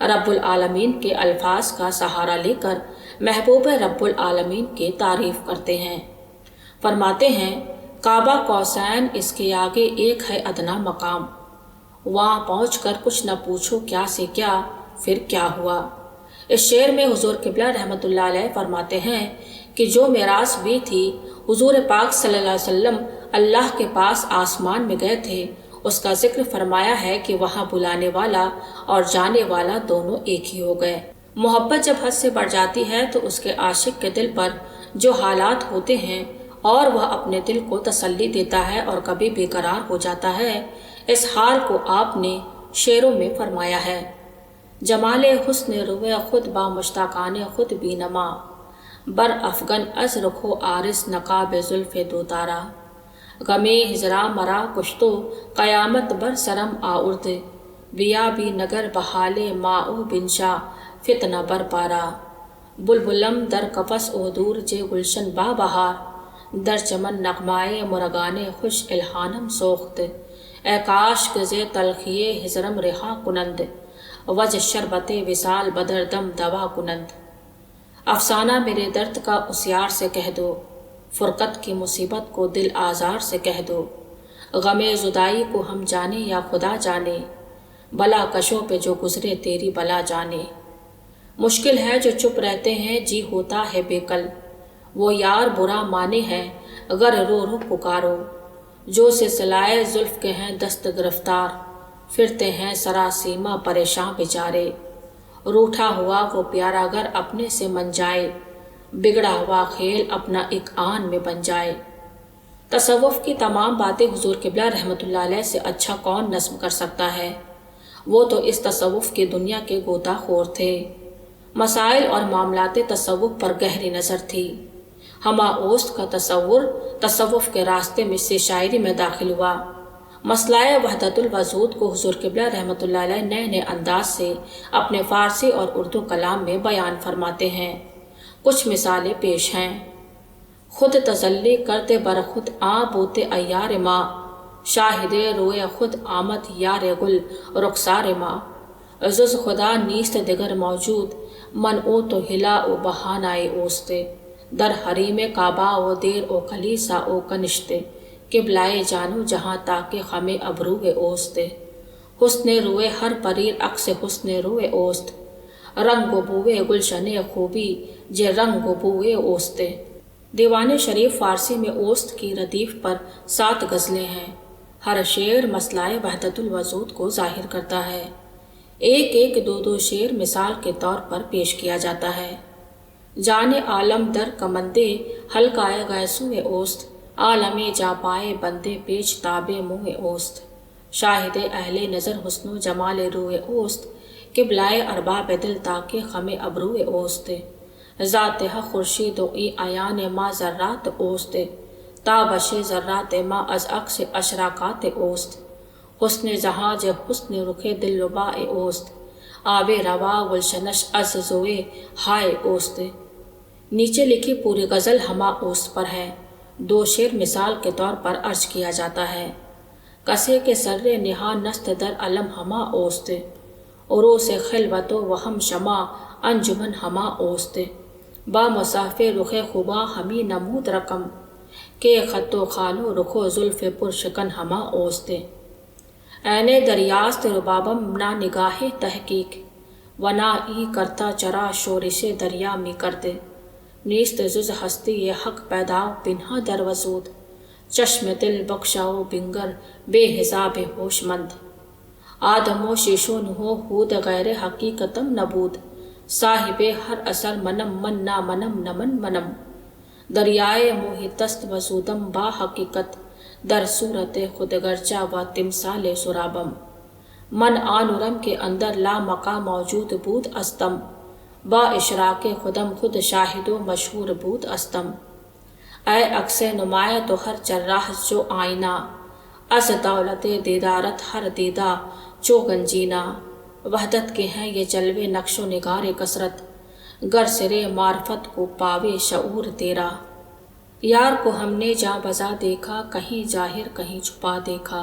رب العالمین کے الفاظ کا سہارا لے کر محبوب رب العالمین کی تعریف کرتے ہیں۔ فرماتے ہیں کعبہ قوسین، اس کے آگے ایک ہے ادنا مقام، وہاں پہنچ کر کچھ نہ پوچھو کیا سے کیا، پھر کیا ہوا۔ اس شعر میں حضور قبلہ رحمۃ اللہ علیہ فرماتے ہیں کہ جو معراج بھی تھی، حضور پاک صلی اللہ علیہ وسلم اللہ کے پاس آسمان میں گئے تھے، اس کا ذکر فرمایا ہے کہ وہاں بلانے والا اور جانے والا دونوں ایک ہی ہو گئے۔ محبت جب حد سے بڑھ جاتی ہے تو اس کے عاشق کے دل پر جو حالات ہوتے ہیں اور وہ اپنے دل کو تسلی دیتا ہے اور کبھی بے قرار ہو جاتا ہے، اس حال کو آپ نے شعروں میں فرمایا ہے۔ جمال حسن روے خود با مشتاقان خود بی نما، بر افغن از رخو عارض نقاب زلف دو تارا، غمِ ہجراں مرا کشتو قیامت بر سرم آورد، بیا بھی نگر بحال ماؤ بنشا فتنہ بر پارا، بلبلم در قفس او دور جے گلشن با بہار، در چمن نغمائے مرغان خوش الہانم سوخت، اے کاش گزے تلخی ہجرم رہا کنند، وج شربت وصال بدر دم دوا کنند۔ افسانہ میرے درد کا اس یار سے کہہ دو، فرقت کی مصیبت کو دل آزار سے کہہ دو، غم زدائی کو ہم جانے یا خدا جانے، بلا کشوں پہ جو گزرے تیری بلا جانے۔ مشکل ہے جو چپ رہتے ہیں، جی ہوتا ہے بے کل، وہ یار برا مانے ہیں گر رو رو پکارو، جو سلسلائے زلف کے ہیں دست گرفتار، پھرتے ہیں سراسیمہ پریشاں بیچارے، روٹھا ہوا وہ پیارا گر اپنے سے من جائے، بگڑا ہوا کھیل اپنا ایک آن میں بن جائے۔ تصوف کی تمام باتیں حضور قبلہ رحمۃ اللہ علیہ سے اچھا کون نظم کر سکتا ہے؟ وہ تو اس تصوف کی دنیا کے غوطہ خور تھے۔ مسائل اور معاملات تصوف پر گہری نظر تھی۔ ہما اوست کا تصوف کے راستے میں سے شاعری میں داخل ہوا۔ مسئلہ وحدت الوجود کو حضور قبلہ رحمۃ اللہ علیہ نئے نئے انداز سے اپنے فارسی اور اردو کلام میں بیان فرماتے ہیں۔ کچھ مثالیں پیش ہیں۔ خود تجلی کرتے برخود آ بوتے ایار ماں، شاہد روئے خود آمد یار گل رخسار ماں، عزز خدا نیست دگر موجود، من او تو ہلا او بہانائے اوست، در حریم کعبہ و دیر او کلیسا او کنشت، قبلائے جانو جہاں تاکہ خمے ابروئے اوست، حسن روئے ہر پریر عکس حسن روئے اوست، رنگ و بوئے گلشن خوبی جے رنگ و بوئے اوست۔ دیوان شریف فارسی میں اوست کی ردیف پر 7 غزلیں ہیں۔ ہر شعر مسئلہ وحدت الوجود کو ظاہر کرتا ہے۔ ایک ایک دو شعر مثال کے طور پر پیش کیا جاتا ہے۔ جان عالم در کمندے حلقائے گیسوئے اوست، عالم جا پائے بندے پیچ تاب منہ اوست، شاہد اہل نظر حسن و جمال روئے اوست، قبلائے ارباب دل تاکہ خم ابروئے اوست، ذات حق خورشید و ای عیان ما ذرات اوست، تابش ذرات ما از عکس اشراقات اوست، حسن جہاں جب حسن رخ دل ربا اوست، آب روا گلشنش از زوئے ہائے اوست۔ نیچے لکھی پوری غزل ہما اوست پر ہے۔ 2 شعر مثال کے طور پر عرض کیا جاتا ہے۔ کسے کے سر نہا نست در علم ہما اوست، عروس خلوت و ہم شمع انجمن ہما اوست، با مسافر رخ خوبا ہمی نمود رقم، کہ خط و خال و رخ و زلف پرشکن ہما اوست، عین دریاست ربابم نا نگاہ تحقیق، ونا ای کرتا چرا شورش دریا می کرد، نیست جز ہستی حق پیدا پنہا در وجود، چشم دل بخشاؤ بنگر بے حساب ہوش مند، آدم و شیشو نہو ہود غیر حقیقتم نبود، صاحب ہر اثر منم من نا منم نمن منم، دریائے محیطست وجودم با حقیقت، در صورت خود گرچہ و تمثال سرابم، من آنورم کے اندر لا مقا موجود بود استم، با اشراق خودم خود شاہد و مشہور بود استم، اے عکس نمایاں تو ہر چراہ جو آئینہ، از دولت دیدارت ہر دیدہ چو گنجینہ، وحدت کے ہیں یہ جلوے نقش و نگار کثرت، گر سرے معرفت کو پاوے شعور تیرا، یار کو ہم نے جاں بزا دیکھا، کہیں ظاہر کہیں چھپا دیکھا،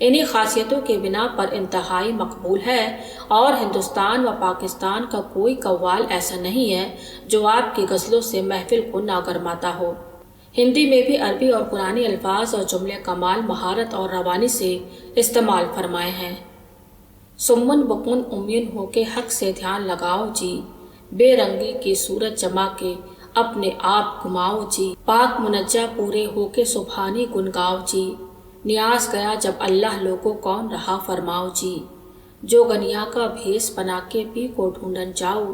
انہی خاصیتوں کے بنا پر انتہائی مقبول ہے اور ہندوستان و پاکستان کا کوئی قوال ایسا نہیں ہے جو آپ کی غزلوں سے محفل کو نہ گرماتا ہو۔ ہندی میں بھی عربی اور قرآنی الفاظ اور جملے کمال مہارت اور روانی سے استعمال فرمائے ہیں۔ سمن بکن امین ہو کے حق سے دھیان لگاؤ جی، بے رنگی کی صورت جما کے اپنے آپ گھماؤ جی، پاک منجہ پورے ہو کے سبحانی گنگاؤ جی، نیاز گیا جب اللہ لوگوں کون رہا فرماؤ جی، جو گنیا کا بھیس بنا کے پی کو ڈھونڈن جاؤ،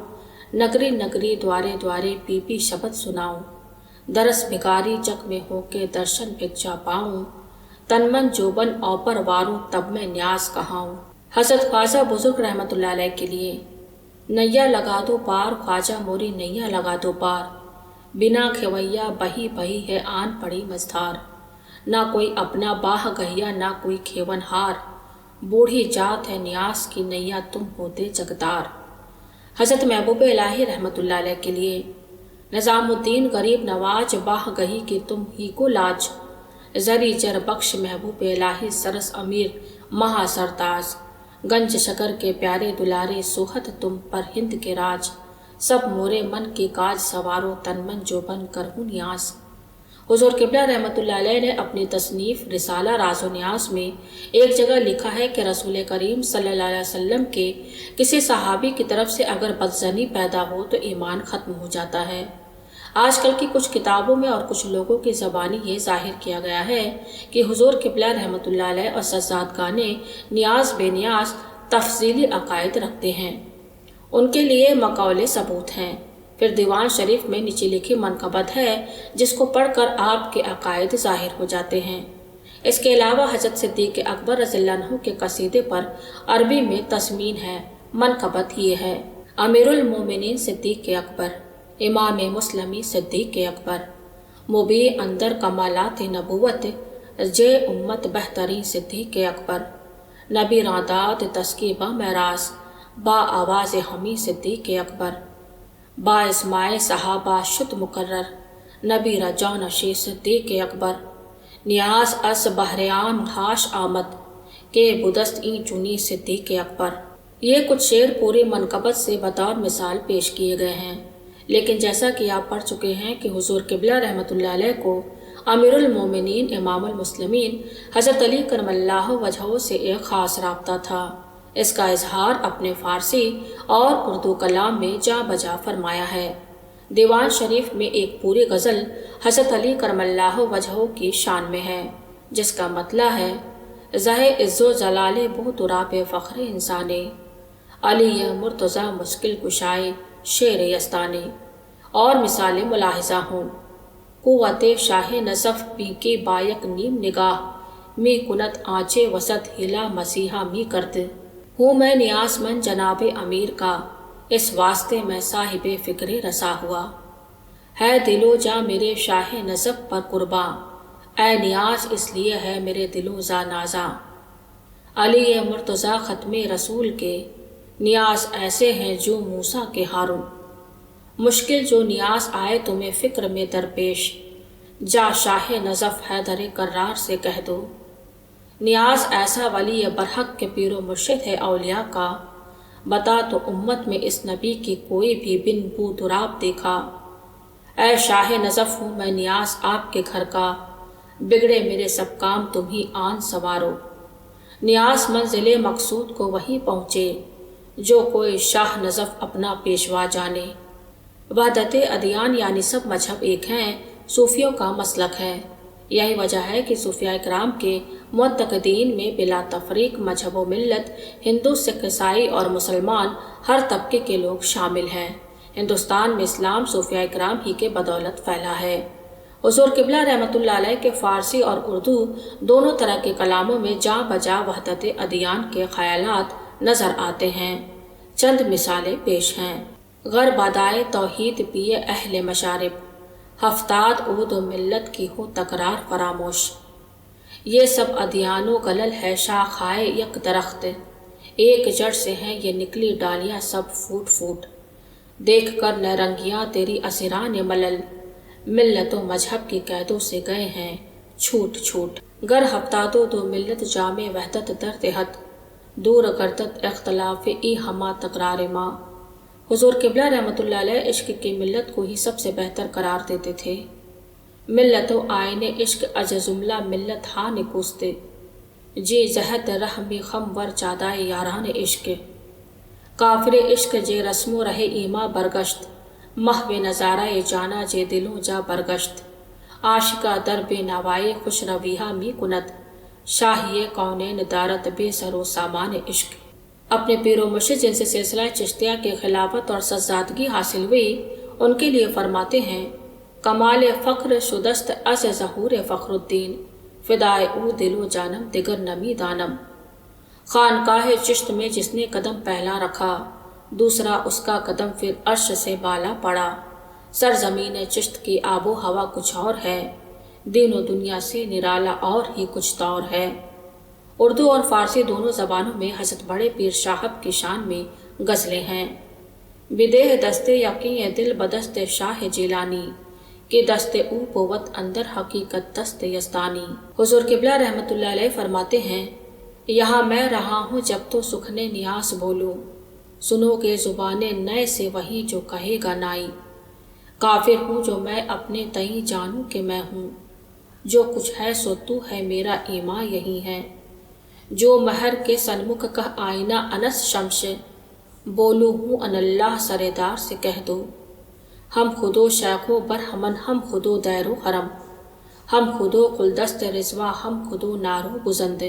نگری نگری دوارے دوارے پی پی شبد سناؤ، درس بھگاری جگ میں ہو کے درشن بھگ جا پاؤں، تن من جوبن اوپر واروں تب میں نیاز کہاؤں۔ حضرت خواجہ بزرگ رحمۃ اللہ علیہ کے لیے نیا لگا دو پار، خواجہ موری نیا لگا دو پار، بنا کھویا بہی بہی ہے آن پڑی مزدھار، نہ کوئی اپنا باہ گہیا نہ کوئی کھیون ہار، بوڑھی جات ہے نیاز کی نیا تم ہوتے جگدار۔ حضرت محبوب الہی رحمۃ اللہ علیہ کے لیے نظام الدین غریب نواز، باہ گہی کی تم ہی کو لاج، زری جر بخش محبوب الہی سرس امیر مہا سرتاج، گنج شکر کے پیارے دلارے سوہت تم پر ہند کے راج، سب مورے من کے کاج سوارو تن من جو بن کر ہوں نیاز۔ حضور قبلہ رحمۃ اللہ علیہ نے اپنی تصنیف رسالہ راز و نیاز میں ایک جگہ لکھا ہے کہ رسول کریم صلی اللہ علیہ وسلم کے کسی صحابی کی طرف سے اگر بدظنی پیدا ہو تو ایمان ختم ہو جاتا ہے۔ آج کل کی کچھ کتابوں میں اور کچھ لوگوں کی زبانی یہ ظاہر کیا گیا ہے کہ حضور قبلہ رحمۃ اللہ علیہ اور سجادگان نیاز بے نیاز تفصیلی عقائد رکھتے ہیں، ان کے لیے مقولے ثبوت ہیں۔ پھر دیوان شریف میں نیچے لکھی منقبت ہے جس کو پڑھ کر آپ کے عقائد ظاہر ہو جاتے ہیں۔ اس کے علاوہ حضرت صدیق اکبر رضی اللہ عنہ کے قصیدے پر عربی میں تسمین ہے۔ منقبت یہ ہے: امیر المومنین صدیق اکبر، امام مسلمی صدیق اکبر، مبی اندر کمالات نبوت، جے امت بہترین صدیق اکبر، نبی رادات تسکیبہ معراج، با آواز ہمی صدیق اکبر، با اسماء صحابہ شد مقرر، نبی رجا نشی صدیق اکبر، نیاز اس بحریان ہاش آمد، کے بدست این چنی صدیق اکبر۔ یہ کچھ شعر پوری منقبت سے بطور مثال پیش کیے گئے ہیں، لیکن جیسا کہ آپ پڑھ چکے ہیں کہ حضور قبلہ رحمۃ اللہ علیہ کو امیر المومنین امام المسلمین حضرت علی کرم اللہ وجہہ سے ایک خاص رابطہ تھا۔ اس کا اظہار اپنے فارسی اور اردو کلام میں جا بجا فرمایا ہے۔ دیوان شریف میں ایک پوری غزل حضرت علی کرم اللہ وجہہ کی شان میں ہے، جس کا مطلع ہے: زہ عز و جلال بو تراب فخر انسانے، علی مرتضیٰ مشکل کشائے شیر یزدانے۔ اور مثالیں ملاحظہ ہوں: قوت شاہ نصف پی کے بایک نیم نگاہ، می کنت آنچے وسط ہلا مسیحا می کرد، ہوں میں نیاز مند جناب امیر کا، اس واسطے میں صاحب فکر رسا ہوا، ہے دل و جاں میرے شاہ نصف پر قرباں، اے نیاز اس لیے ہے میرے دل و جاں نازاں۔ علی مرتضیٰ ختم رسول کے، نیاز ایسے ہیں جو موسیٰ کے ہارون، مشکل جو نیاز آئے تمہیں فکر میں درپیش، جا شاہ نصف حیدر کرار سے کہہ دو۔ نیاز ایسا ولی برحق کے پیر و مرشد ہے اولیاء کا، بتا تو امت میں اس نبی کی کوئی بھی بن بو تراب دیکھا، اے شاہ نصف ہوں میں نیاز آپ کے گھر کا، بگڑے میرے سب کام تم ہی آن سوارو۔ نیاز منزل مقصود کو وہیں پہنچے، جو کوئی شاہ نصف اپنا پیشوا جانے۔ وحدت ادیان یعنی سب مذہب ایک ہیں، صوفیوں کا مسلک ہے۔ یہی وجہ ہے کہ صوفیاء کرام کے معتقدین میں بلا تفریق مذہب و ملت، ہندو سکھ عیسائی اور مسلمان ہر طبقے کے لوگ شامل ہیں۔ ہندوستان میں اسلام صوفیاء کرام ہی کے بدولت پھیلا ہے۔ حضور قبلہ رحمۃ اللہ علیہ کے فارسی اور اردو دونوں طرح کے کلاموں میں جاں بجا وحدت ادیان کے خیالات نظر آتے ہیں۔ چند مثالیں پیش ہیں: غرب ادائے توحید پیے اہل مشارب، ہفتاد عود و ملت کی ہو تکرار فراموش، یہ سب ادیان و گلل ہے شاخائے یک درخت، ایک جڑ سے ہیں یہ نکلی ڈالیاں سب پھوٹ پھوٹ، دیکھ کر نیرنگیاں تیری اسیران ملل، ملت و مذہب کی قیدوں سے گئے ہیں چھوٹ چھوٹ۔ گر ہفتہ دو ملت جامع وحدت در دہت، دور گردت اختلاف ای ہما تکرار ماں۔ حضور قبلہ رحمۃ اللہ علیہ عشق کی ملت کو ہی سب سے بہتر قرار دیتے تھے۔ ملت و آئین عشق از جملہ ملت ہاں نکوستے، جی جہت رحمی خم ور چادائے یاران عشق۔ کافر عشق جے رسم و رہ ایما برگشت، محو نظارہ جانا جے دلوں جا برگشت۔ عاشقہ در بے نوائے خوش رویہ می کنت، شاہی کونین دارت بے سر و سامان عشق۔ اپنے پیر و مرشد جن سے سلسلہ چشتیہ کے خلافت اور سزادگی حاصل ہوئی، ان کے لیے فرماتے ہیں: کمال فخر شدست از ظہور فخر الدین، فدائے او دل و جانم دگر نمی دانم۔ خانقاہ چشت میں جس نے قدم پہلا رکھا، دوسرا اس کا قدم پھر عرش سے بالا پڑا۔ سرزمین چشت کی آب و ہوا کچھ اور ہے، دین و دنیا سے نرالا اور ہی کچھ طور ہے۔ اردو اور فارسی دونوں زبانوں میں حضرت بڑے پیر صاحب کی شان میں غزلیں ہیں۔ بدیہ دست یقین دل بدست شاہ جیلانی، کہ دست او بوت اندر حقیقت دست یزدانی۔ حضور قبلہ رحمۃ اللہ علیہ فرماتے ہیں: یہاں میں رہا ہوں جب تو سکھنے نیاز بولوں، سنو گے زبان نئے سے وہی جو کہے گا نائی۔ کافر ہوں جو میں اپنے تئیں جانوں کہ میں ہوں، جو کچھ ہے سو تو ہے میرا ایمان یہی ہے۔ جو مہر کے سنمکھ کہ آئینہ انس شمش، بولو ہوں ان اللہ سردار سے کہہ دو۔ ہم خودو شیخو برہمن، ہم خودو دیر و حرم، ہم خودو قلدست رضوا، ہم خودو نارو گزند،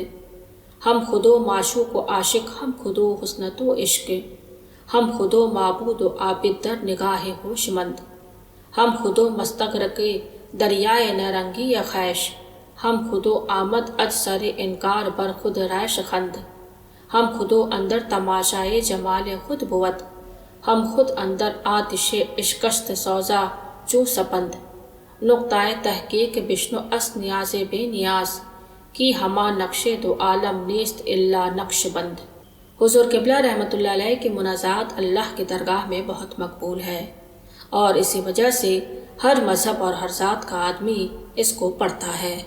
ہم خودو معشوق و عاشق، ہم خودو حسنت و عشق، ہم خودو معبود و عابد در نگاہ ہوش مند، ہم خودو مستغرق دریائے نارنگی یا خیش، ہم خودو آمد از سر انکار بر خود ریش خند، ہم خودو اندر تماشائے جمال خود بود، ہم خود اندر آتش عشقست سوزا چوں سپند۔ نقطۂ تحقیق بشنو اس نیاز بے نیاز، کی ہما نقش دو عالم نیست الا نقش بند۔ حضور قبلہ رحمۃ اللہ علیہ کی مناجات اللہ کی درگاہ میں بہت مقبول ہے، اور اسی وجہ سے ہر مذہب اور ہر ذات کا آدمی اس کو پڑھتا ہے۔